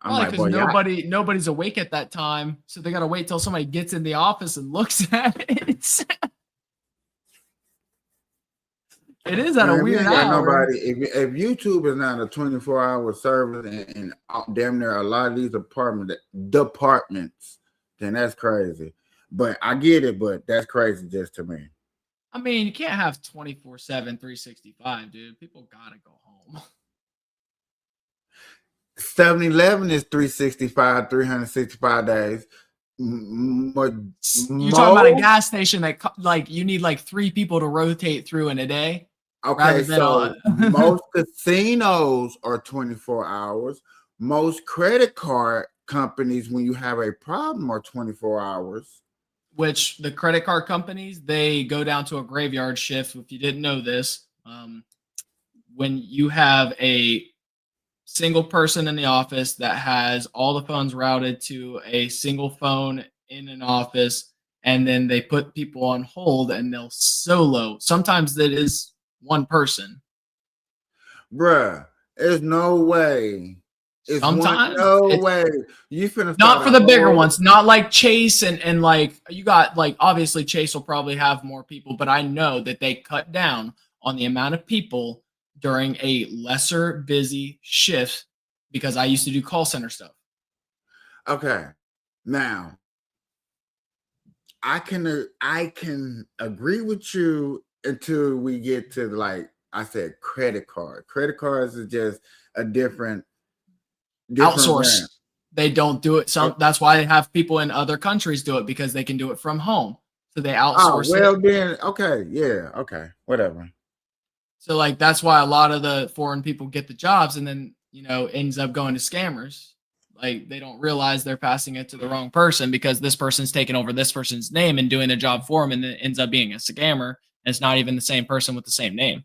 S1: Probably because nobody's awake at that time, so they gotta wait till somebody gets in the office and looks at it. It is at a weird hour.
S2: If YouTube is not a 24-hour service and damn near a lot of these departments, then that's crazy. But I get it, but that's crazy just to me.
S1: I mean, you can't have 24/7, 365, dude. People gotta go home.
S2: 7-Eleven is 365, 365 days.
S1: You're talking about a gas station that like you need like 3 people to rotate through in a day.
S2: Okay, so most casinos are 24 hours. Most credit card companies, when you have a problem, are 24 hours.
S1: Which the credit card companies, they go down to a graveyard shift. If you didn't know this, when you have a single person in the office that has all the phones routed to a single phone in an office, and then they put people on hold and they'll solo. Sometimes that is one person.
S2: Bruh, there's no way. Way. You finna
S1: not for the bigger ones, not like Chase and like you got like obviously Chase will probably have more people, but I know that they cut down on the amount of people during a lesser busy shift because I used to do call center stuff.
S2: Okay. Now I can agree with you until we get to, like I said, credit card. Credit cards is just a different
S1: outsource. they don't do it. That's why they have people in other countries do it, because they can do it from home. So they outsource it.
S2: Then okay, yeah, okay, whatever.
S1: So like that's why a lot of the foreign people get the jobs, and then ends up going to scammers. Like they don't realize they're passing it to the wrong person because this person's taking over this person's name and doing the job for him, and it ends up being a scammer. And it's not even the same person with the same name.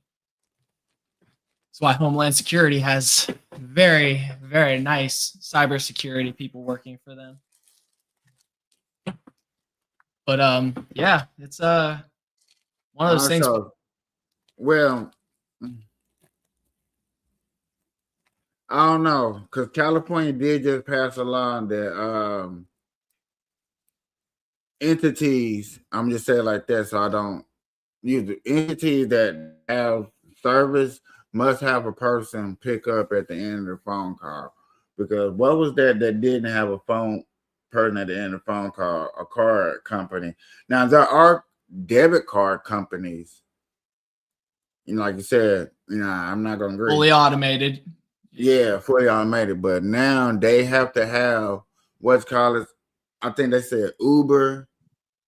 S1: That's why Homeland Security has very, very nice cybersecurity people working for them. But yeah, it's one of those things.
S2: Well, I don't know, because California did just pass a law that entities, I'm just saying like that, so I don't use the entities that have service must have a person pick up at the end of the phone call. Because what was that didn't have a phone person at the end of the phone call? A card company. Now there are debit card companies. Like you said, I'm not gonna agree.
S1: Fully automated.
S2: Yeah, fully automated. But now they have to have what's called, I think they said Uber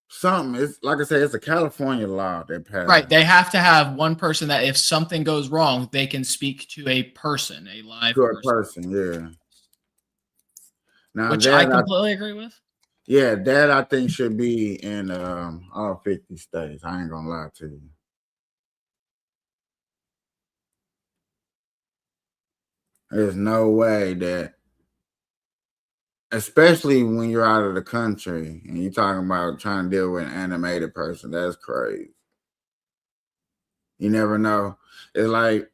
S2: something. It's like I said, it's a California law that passed.
S1: Right. They have to have one person that if something goes wrong, they can speak to a person, a live
S2: person. Yeah. Now
S1: which I completely agree with.
S2: Yeah, that I think should be in all 50 states. I ain't gonna lie to you. There's no way that, especially when you're out of the country and you're talking about trying to deal with an animated person, that's crazy. You never know. It's like,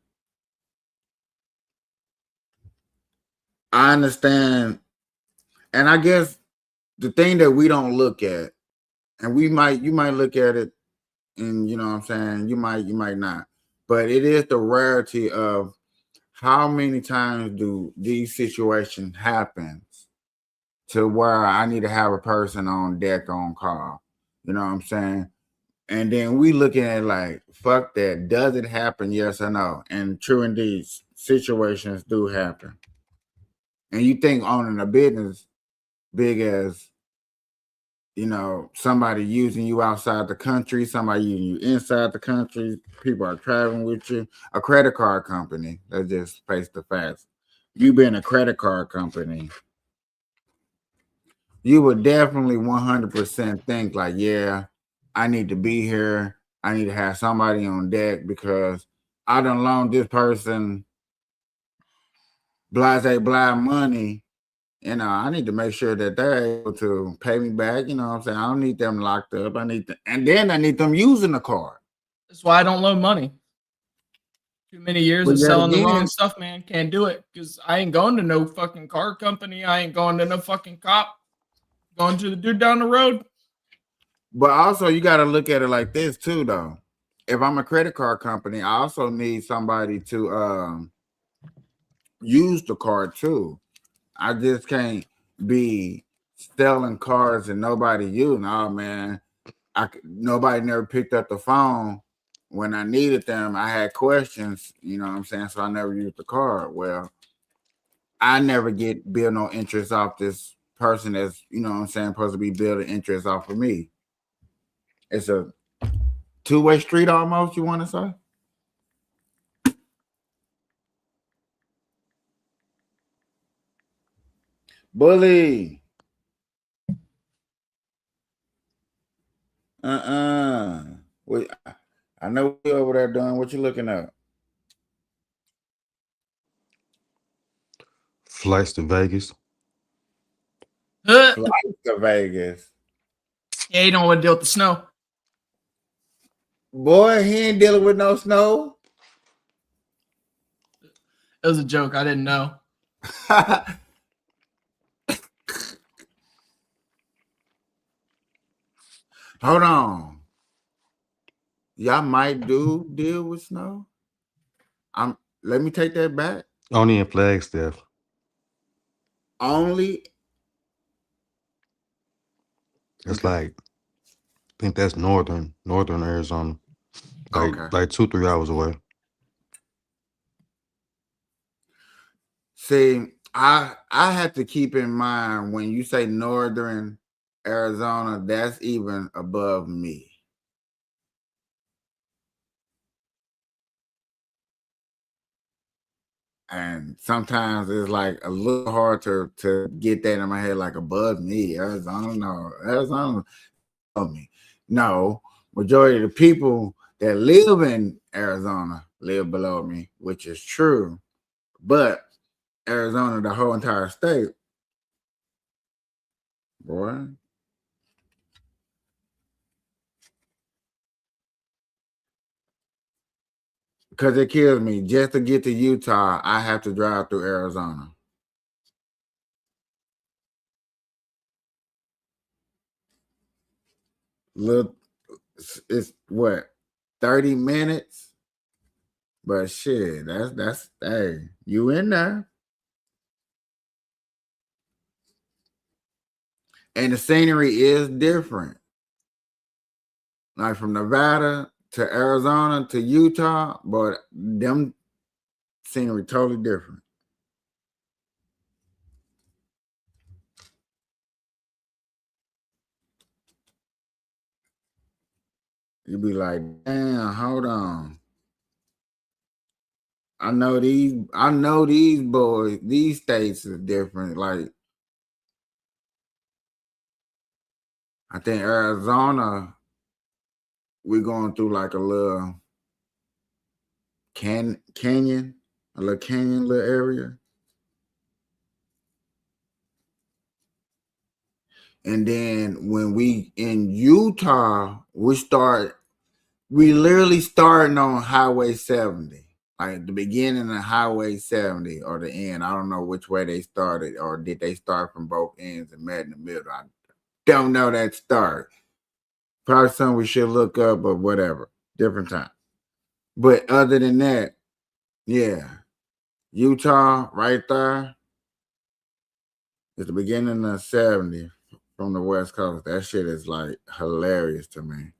S2: I understand, and I guess the thing that we don't look at, and you might look at it, and you know what I'm saying, you might not, but it is the rarity of how many times do these situations happen to where I need to have a person on deck on call. You know what I'm saying? And then we looking at like, fuck that. Does it happen? Yes or no? And true indeed, situations do happen. And you think owning a business big as, somebody using you outside the country, somebody using you inside the country, people are traveling with you, a credit card company, let's just face the facts. You being a credit card company, you would definitely 100% think like, yeah, I need to be here. I need to have somebody on deck because I done loaned this person blase money. I need to make sure that they're able to pay me back. You know what I'm saying? I don't need them locked up. And then I need them using the card.
S1: That's why I don't loan money. Too many years of selling the wrong stuff, man. Can't do it because I ain't going to no fucking car company. I ain't going to no fucking cop. Going to the dude down the road.
S2: But also, you got to look at it like this too, though. If I'm a credit card company, I also need somebody to use the card too. I just can't be selling cards and nobody using. Oh man, nobody never picked up the phone when I needed them. I had questions, you know what I'm saying? So I never used the card. Well, I never build no interest off this person that's, you know what I'm saying, supposed to be building interest off of me. It's a two-way street almost, you want to say? Bully. Wait, I know you over there doing what you looking at.
S4: Flights to Vegas.
S2: Flights to Vegas.
S1: Yeah, you don't want to deal with the snow.
S2: Boy, he ain't dealing with no snow.
S1: It was a joke. I didn't know.
S2: Hold on. Y'all might deal with snow. Let me take that back.
S4: Only in Flagstaff.
S2: Only.
S4: It's like, I think that's northern Arizona. Like 2-3 hours away.
S2: See, I have to keep in mind when you say northern Arizona, that's even above me. And sometimes it's like a little hard to get that in my head, like above me. Arizona, no, Arizona above me. No, majority of the people that live in Arizona live below me, which is true. But Arizona, the whole entire state, boy. Because it kills me. Just to get to Utah, I have to drive through Arizona. Look, it's what 30 minutes, but shit, that's hey, you in there, and the scenery is different. Like from Nevada to Arizona to Utah, but them scenery totally different. You be like, damn, hold on. I know these boys, these states are different. Like I think Arizona, we're going through like a little canyon, a little canyon little area. And then when we in Utah, we literally starting on Highway 70. Like the beginning of Highway 70 or the end. I don't know which way they started, or did they start from both ends and met in the middle. I don't know that start. Probably something we should look up, but whatever. Different time. But other than that, yeah. Utah right there is the beginning of 70 from the West Coast. That shit is like hilarious to me.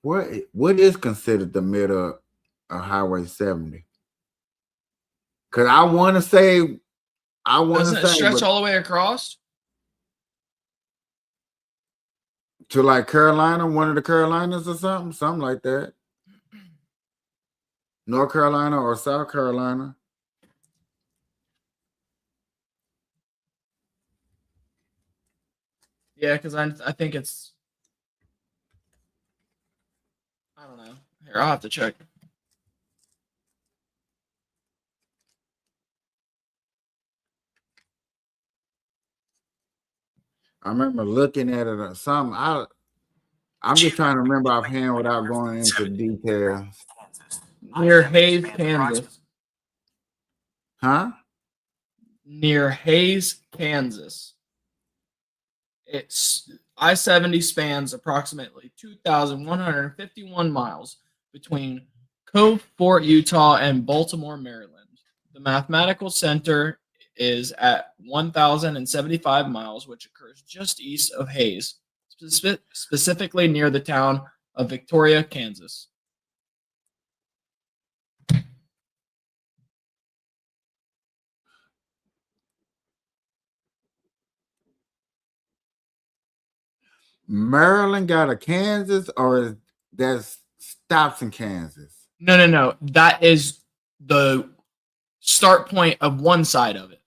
S2: What is considered the middle of Highway 70? Cause I want to say,
S1: Doesn't it stretch
S2: but
S1: all the way across?
S2: to like Carolina, one of the Carolinas or something like that. North Carolina or South Carolina.
S1: Yeah, because I think it's, I don't know. Here, I'll have to check.
S2: I remember looking at it or something. I'm just trying to remember offhand without going into details.
S1: Near Hayes, Kansas.
S2: Huh?
S1: Near Hayes, Kansas. It's I-70 spans approximately 2,151 miles between Cove Fort, Utah, and Baltimore, Maryland. The mathematical center is at 1,075 miles, which occurs just east of Hayes, specifically near the town of Victoria, Kansas.
S2: Maryland got a Kansas, or that stops in Kansas?
S1: No. That is the start point of one side of it.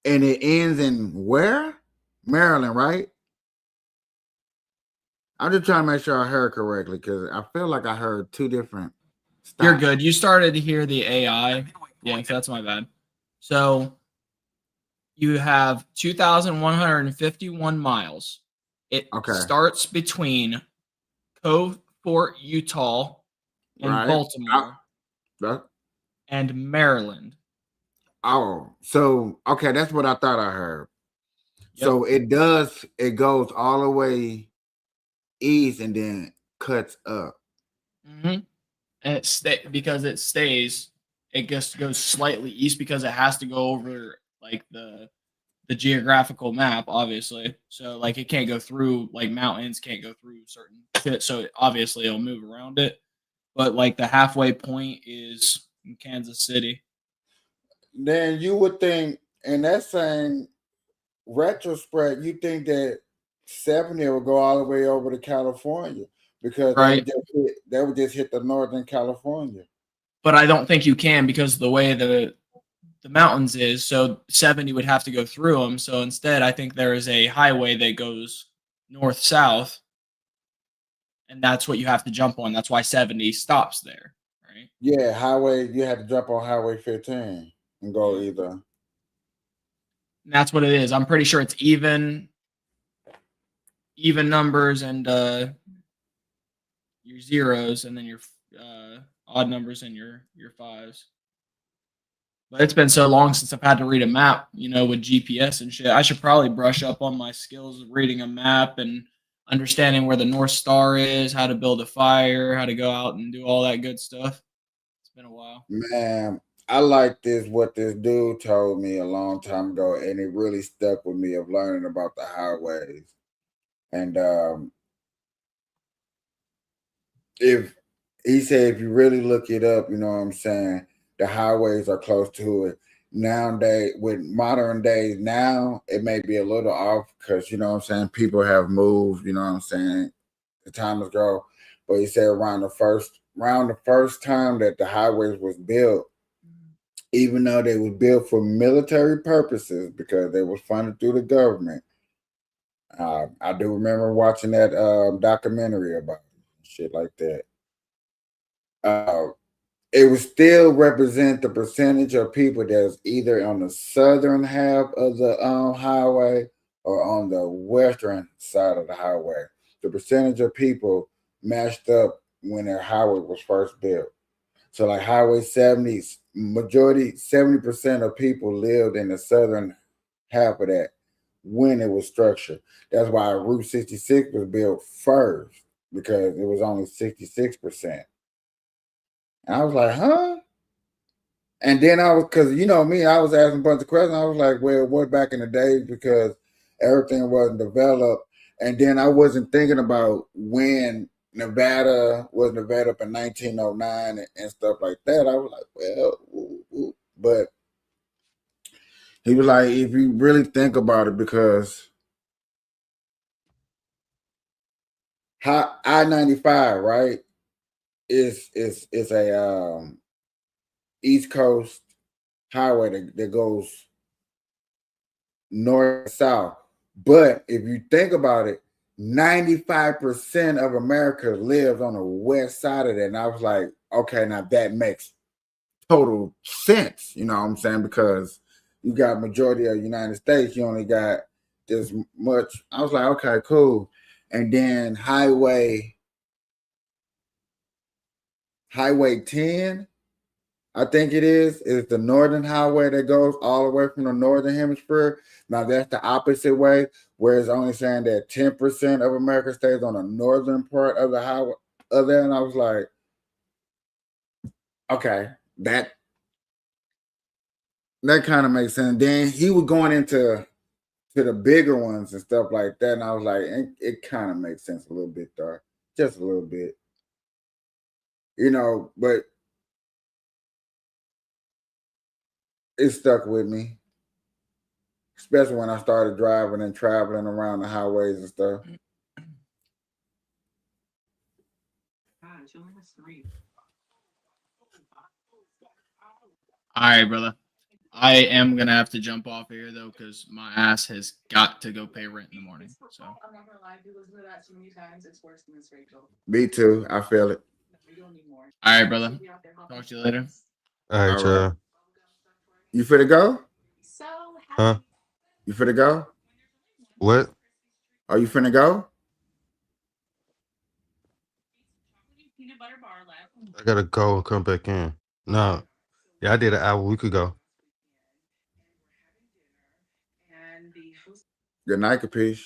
S2: And it ends in where? Maryland, right? I'm just trying to make sure I heard correctly because I feel like I heard two different stops.
S1: You're good. You started to hear the AI. Yeah, that's my bad. So you have 2,151 miles. It starts between Cove Fort, Utah, and Baltimore, and Maryland.
S2: Oh, so okay, that's what I thought I heard. Yep. So it goes all the way east and then cuts up.
S1: Mm-hmm. And because it stays, it just goes slightly east because it has to go over like the the geographical map, obviously. So like it can't go through like mountains, can't go through certain shit. So obviously it'll move around it. But like the halfway point is in Kansas City.
S2: Then you would think, in that same retrospect, you think that 70 would go all the way over to California because
S1: Right.
S2: they would just hit the northern California.
S1: But I don't think you can because of the way the mountains is. So 70 would have to go through them. So instead, I think there is a highway that goes north south, and that's what you have to jump on. That's why 70 stops there, right?
S2: Yeah, highway. You had to jump on Highway 15 and go either.
S1: And that's what it is. I'm pretty sure it's even numbers and your zeros, and then your odd numbers and your fives. But it's been so long since I've had to read a map, with GPS and shit. I should probably brush up on my skills of reading a map and understanding where the North Star is, how to build a fire, how to go out and do all that good stuff. It's been a while.
S2: Man, I like what this dude told me a long time ago, and it really stuck with me of learning about the highways. And if he said, if you really look it up, you know what I'm saying, the highways are close to it. Nowadays, with modern days, now it may be a little off because, you know what I'm saying, people have moved, you know what I'm saying, the time has grown. But he said around the first time that the highways was built, even though they was built for military purposes because they was funded through the government. I do remember watching that documentary about shit like that. It would still represent the percentage of people that's either on the southern half of the highway or on the western side of the highway. The percentage of people matched up when their highway was first built. So like Highway 70, majority, 70% of people lived in the southern half of that when it was structured. That's why Route 66 was built first because it was only 66%. And I was like, huh? And then because you know me, I was asking a bunch of questions. I was like, well, what back in the day because everything wasn't developed. And then I wasn't thinking about when Nevada was developed in 1909 and stuff like that. I was like, well, but he was like, if you really think about it, because I-95, right, is a East Coast highway that goes north and south. But if you think about it, 95% of America lives on the west side of that. And I was like, okay, now that makes total sense. You know what I'm saying? Because you got majority of the United States, you only got this much. I was like, okay, cool. And then Highway 10, I think it is the northern highway that goes all the way from the northern hemisphere. Now that's the opposite way, where it's only saying that 10% of America stays on the northern part of the highway of that. And I was like, okay, that kind of makes sense. Then he was going into the bigger ones and stuff like that. And I was like, it kind of makes sense a little bit though. Just a little bit. But it stuck with me. Especially when I started driving and traveling around the highways and stuff.
S1: All right, brother. I am gonna have to jump off here though, because my ass has got to go pay rent in the morning. So
S5: I'm not gonna lie, if you listen to that too many times, it's worse than this, Rachel.
S2: Me too. I feel it.
S5: You don't need more.
S1: all right, brother. Talk to you later.
S4: All right,
S2: All
S4: y'all.
S2: right. You finna go?
S5: So
S4: Huh?
S2: You finna go?
S4: What?
S2: Are you finna go?
S5: peanut butter bar left.
S4: I gotta go and come back in. No. Yeah, I did an hour. We could go.
S5: And the
S2: Good night, Kapeash.